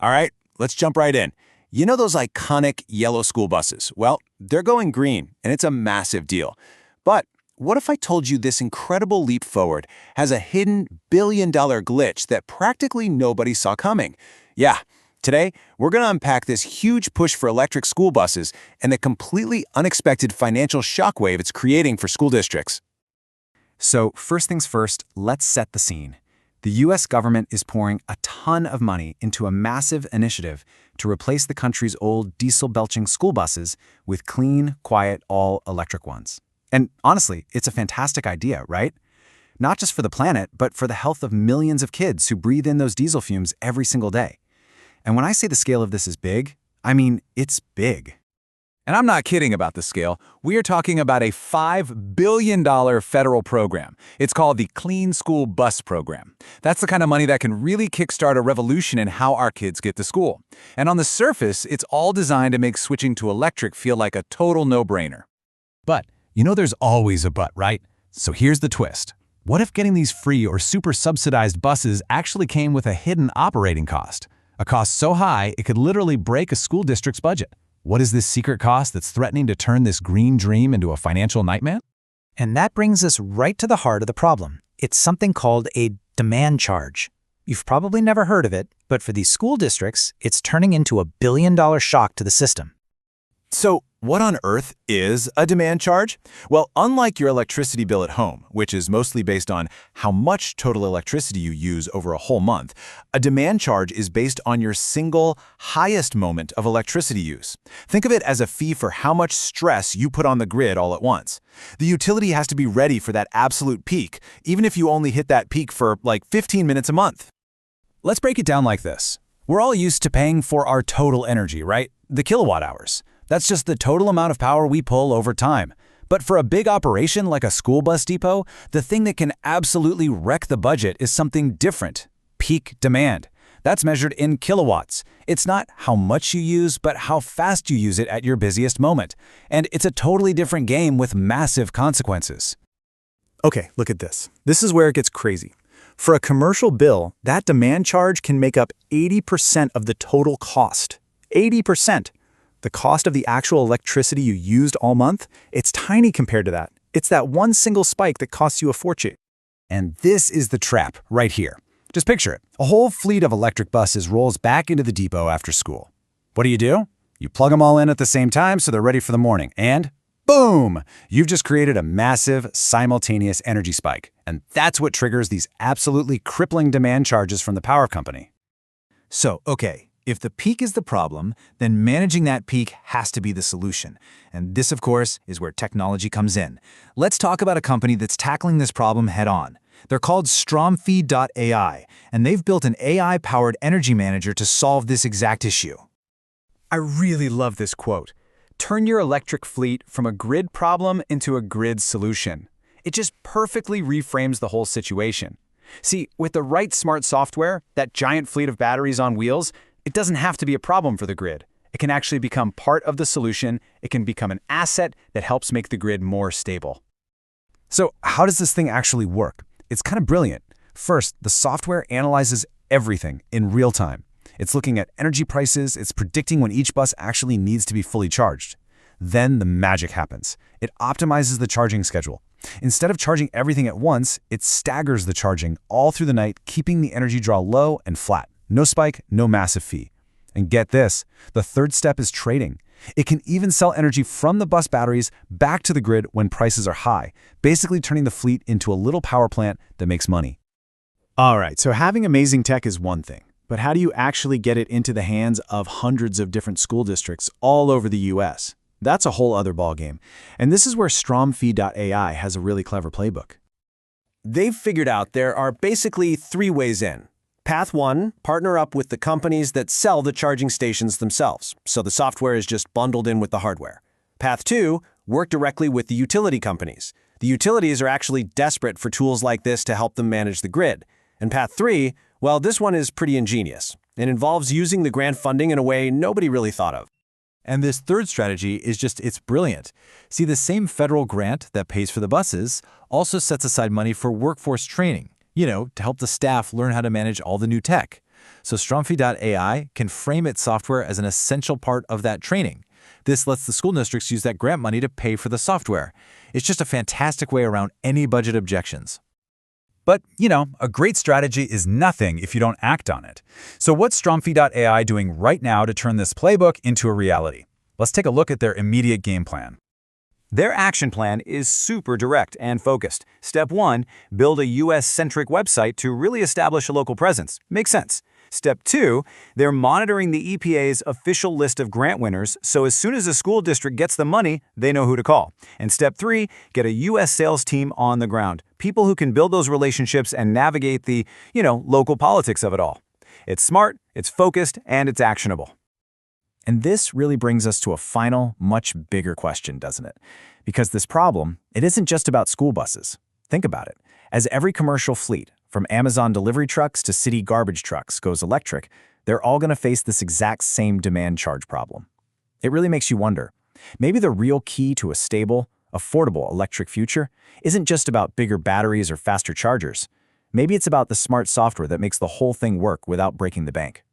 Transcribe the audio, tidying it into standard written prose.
All right, let's jump right in. You know those iconic yellow school buses? Well, they're going green, and it's a massive deal. But what if I told you this incredible leap forward has a hidden billion-dollar glitch that practically nobody saw coming? Yeah, today we're going to unpack this huge push for electric school buses and the completely unexpected financial shockwave it's creating for school districts. So first things first, let's set the scene. The US government is pouring a ton of money into a massive initiative to replace the country's old diesel-belching school buses with clean, quiet, all-electric ones. And honestly, it's a fantastic idea, right? Not just for the planet, but for the health of millions of kids who breathe in those diesel fumes every single day. And when I say the scale of this is big, I mean it's big. And I'm not kidding about the scale. We are talking about a $5 billion federal program. It's called the Clean School Bus Program. That's the kind of money that can really kickstart a revolution in how our kids get to school. And on the surface, it's all designed to make switching to electric feel like a total no-brainer. But, you know there's always a but, right? So here's the twist. What if getting these free or super subsidized buses actually came with a hidden operating cost? A cost so high, it could literally break a school district's budget. What is this secret cost that's threatening to turn this green dream into a financial nightmare? And that brings us right to the heart of the problem. It's something called a demand charge. You've probably never heard of it, but for these school districts, it's turning into a billion-dollar shock to the system. So, what on earth is a demand charge? Well, unlike your electricity bill at home, which is mostly based on how much total electricity you use over a whole month, a demand charge is based on your single highest moment of electricity use. Think of it as a fee for how much stress you put on the grid all at once. The utility has to be ready for that absolute peak, even if you only hit that peak for like 15 minutes a month. Let's break it down like this. We're all used to paying for our total energy, right? The kilowatt hours. That's just the total amount of power we pull over time. But for a big operation like a school bus depot, the thing that can absolutely wreck the budget is something different: peak demand. That's measured in kilowatts. It's not how much you use, but how fast you use it at your busiest moment. And it's a totally different game with massive consequences. Okay, look at this. This is where it gets crazy. For a commercial bill, that demand charge can make up 80% of the total cost. 80%. The cost of the actual electricity you used all month, it's tiny compared to that. It's that one single spike that costs you a fortune. And this is the trap right here. Just picture it. A whole fleet of electric buses rolls back into the depot after school. What do? You plug them all in at the same time so they're ready for the morning. And boom! You've just created a massive, simultaneous energy spike. And that's what triggers these absolutely crippling demand charges from the power company. So, okay, if the peak is the problem, then managing that peak has to be the solution. And this, of course, is where technology comes in. Let's talk about a company that's tackling this problem head-on. They're called Stromfee.AI, and they've built an AI-powered energy manager to solve this exact issue. I really love this quote. Turn your electric fleet from a grid problem into a grid solution. It just perfectly reframes the whole situation. See, with the right smart software, that giant fleet of batteries on wheels, it doesn't have to be a problem for the grid. It can actually become part of the solution. It can become an asset that helps make the grid more stable. So how does this thing actually work? It's kind of brilliant. First, the software analyzes everything in real time. It's looking at energy prices. It's predicting when each bus actually needs to be fully charged. Then the magic happens. It optimizes the charging schedule. Instead of charging everything at once, it staggers the charging all through the night, keeping the energy draw low and flat. No spike, no massive fee. And get this, the third step is trading. It can even sell energy from the bus batteries back to the grid when prices are high, basically turning the fleet into a little power plant that makes money. All right, so having amazing tech is one thing, but how do you actually get it into the hands of hundreds of different school districts all over the US? That's a whole other ballgame. And this is where Stromfee.AI has a really clever playbook. They've figured out there are basically 3 ways in. Path 1, partner up with the companies that sell the charging stations themselves, so the software is just bundled in with the hardware. Path 2, work directly with the utility companies. The utilities are actually desperate for tools like this to help them manage the grid. And Path 3, well, this one is pretty ingenious. It involves using the grant funding in a way nobody really thought of. And this third strategy is it's brilliant. See, the same federal grant that pays for the buses also sets aside money for workforce training, to help the staff learn how to manage all the new tech. So Stromfee.AI can frame its software as an essential part of that training. This lets the school districts use that grant money to pay for the software. It's just a fantastic way around any budget objections. But, a great strategy is nothing if you don't act on it. So what's Stromfee.AI doing right now to turn this playbook into a reality? Let's take a look at their immediate game plan. Their action plan is super direct and focused. Step 1, build a US-centric website to really establish a local presence. Makes sense. Step 2, they're monitoring the EPA's official list of grant winners, so as soon as a school district gets the money, they know who to call. And Step 3, get a US sales team on the ground. People who can build those relationships and navigate the, local politics of it all. It's smart, it's focused, and it's actionable. And this really brings us to a final, much bigger question, doesn't it? Because this problem, it isn't just about school buses. Think about it. As every commercial fleet, from Amazon delivery trucks to city garbage trucks, goes electric, they're all going to face this exact same demand charge problem. It really makes you wonder, maybe the real key to a stable, affordable electric future isn't just about bigger batteries or faster chargers. Maybe it's about the smart software that makes the whole thing work without breaking the bank.